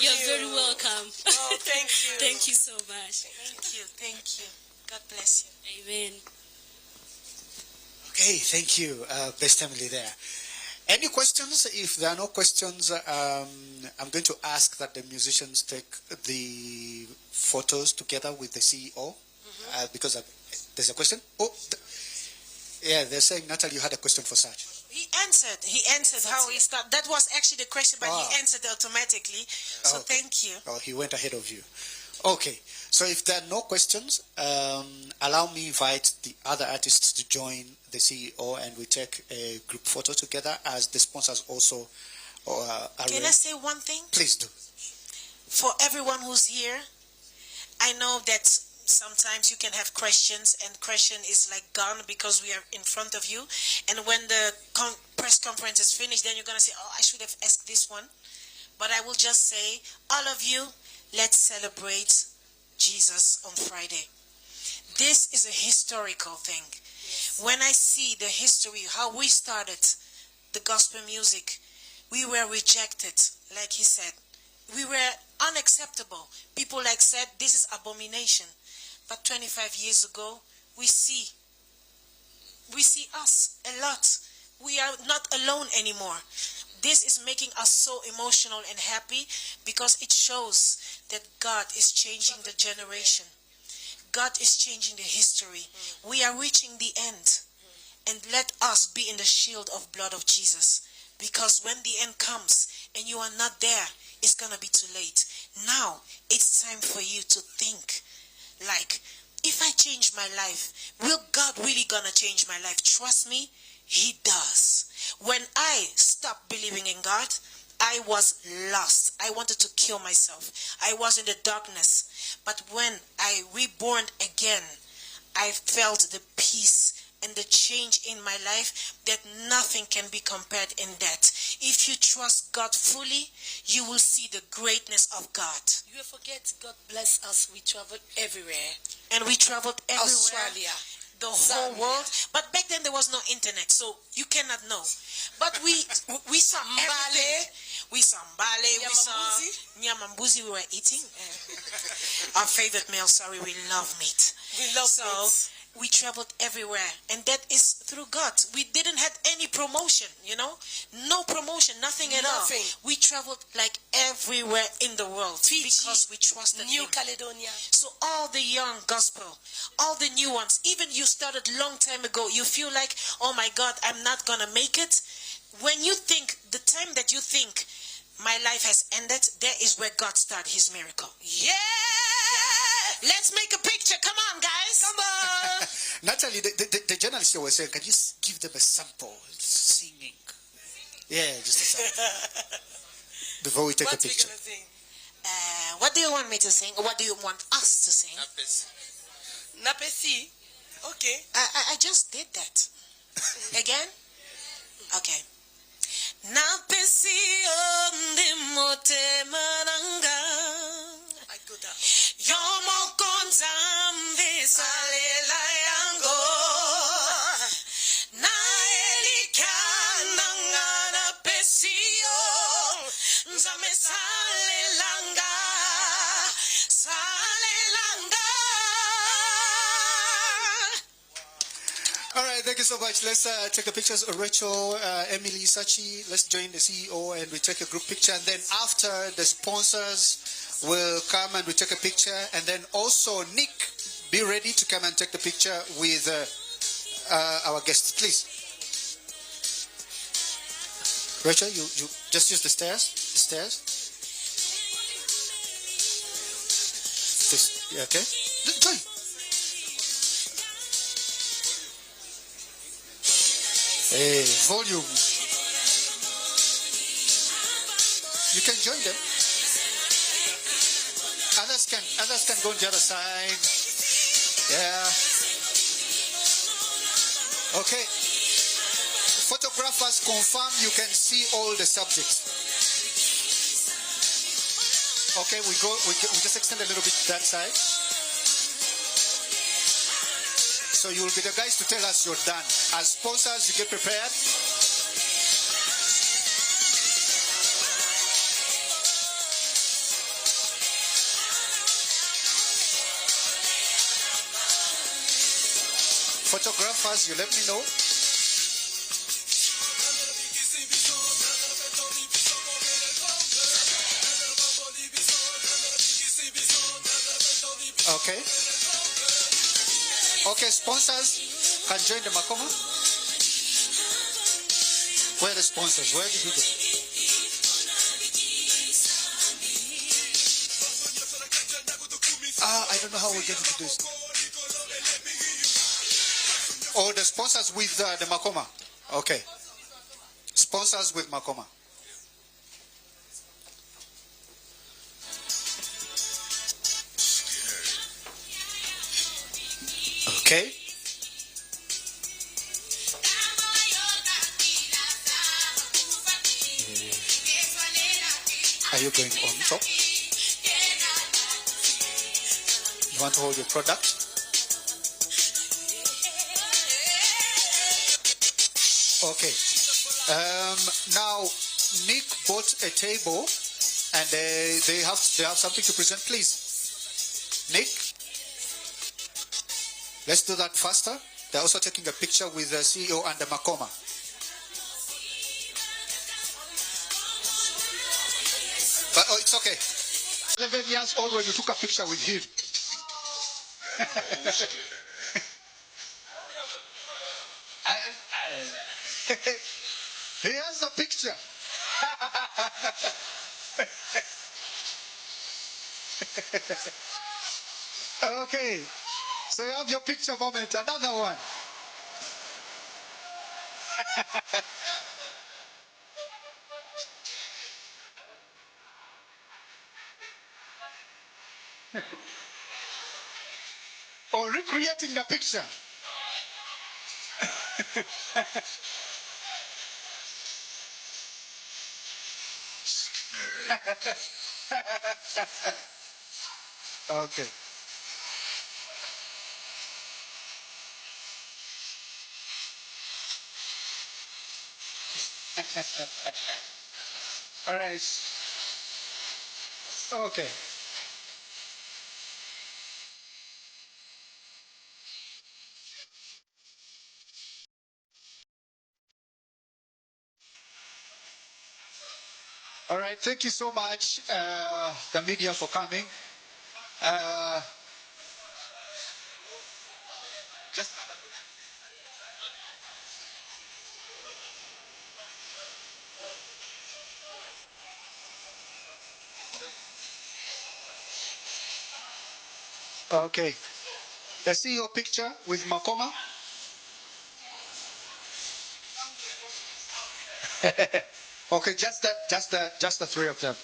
You're very welcome. Oh, thank you. Thank you so much. Thank you. God bless you. Amen. Okay, thank you, best family there. Any questions? If there are no questions, I'm going to ask that the musicians take the photos together with the CEO, because there's a question. Yeah, they're saying, Natalie, you had a question for Sarge. He answered how he started. That was actually the question, but he answered automatically. So thank you. Oh, he went ahead of you. Okay, so if there are no questions, allow me invite the other artists to join the CEO and we take a group photo together as the sponsors also Can I say one thing? Please do. For everyone who's here, I know that sometimes you can have questions and question is like gone because we are in front of you. And when the press conference is finished, then you're going to say, oh, I should have asked this one. But I will just say, all of you, let's celebrate Jesus on Friday. This is a historical thing. Yes. When I see the history, how we started the gospel music, we were rejected, like he said. We were unacceptable. People like said, this is abomination. But 25 years ago, we see us a lot. We are not alone anymore. This is making us so emotional and happy because it shows that God is changing the generation. God is changing the history. We are reaching the end. And let us be in the shield of blood of Jesus. Because when the end comes and you are not there, it's going to be too late. Now, it's time for you to think. Like, if I change my life, will God really gonna change my life? Trust me, he does. When I stopped believing in God, I was lost. I wanted to kill myself. I was in the darkness. But when I reborn again, I felt the peace and the change in my life that nothing can be compared in that. If you trust God fully, you will see the greatness of God. You forget God bless us. We traveled everywhere. And we traveled everywhere. Australia. The whole world. But back then there was no internet, so you cannot know. But we saw everything. We saw Mbale, we saw Nyamambuzi we were eating. Our favorite meal, sorry, we love meat. We love meat. We traveled everywhere, and that is through God. We didn't have any promotion, you know, no promotion, nothing at all. We traveled like everywhere in the world because we trusted New Him. Caledonia. So all the young gospel, all the new ones, even you started long time ago, you feel like, oh my God, I'm not gonna make it. When you think, the time that you think my life has ended, there is where God started His miracle. Yeah! Let's make a picture. Come on, guys. Come on. Natalie, the journalist here was saying, can you give them a sample? Singing. Yeah, just a sample. Before we take a picture. What do you want me to sing? Or what do you want us to sing? Napesi. Okay. I just did that. Again? Okay. Napesi on mote mananga. Yomo konzambe salela yango na elikana ngana pesio nzame salelanga. All right, thank you so much. Let's take the pictures. Rachel, Emily, Sachi, let's join the CEO and we take a group picture. And then after, the sponsors will come and we take a picture. And then also, Nick, be ready to come and take the picture with our guests, please. Rachel, you just use the stairs. The stairs. This, okay? Join. Hey, volume. You can join them. Others can go on the other side. Yeah. Okay. Photographers confirm you can see all the subjects. Okay, we just extend a little bit that side. So you will be the guys to tell us you're done. As sponsors, you get prepared. Photographers, you let me know. Okay. Okay, sponsors can join the Makoma. Where are the sponsors? Where did you go? I don't know how we're going to do this. Oh, the sponsors with the Makoma. Okay. Sponsors with Makoma. Okay. Are you going on top? You want to hold your product? Okay. Now, Nick bought a table, and they have something to present. Please, Nick. Let's do that faster. They're also taking a picture with the CEO and the Makoma. But oh, it's okay. 11 years old when you took a picture with him. He has a picture. Okay. So you have your picture moment. Another one. Or recreating the picture. Okay. All right. Okay. All right. Thank you so much, the media, for coming. Just okay. The CEO picture with Makoma. Okay, just the three of them.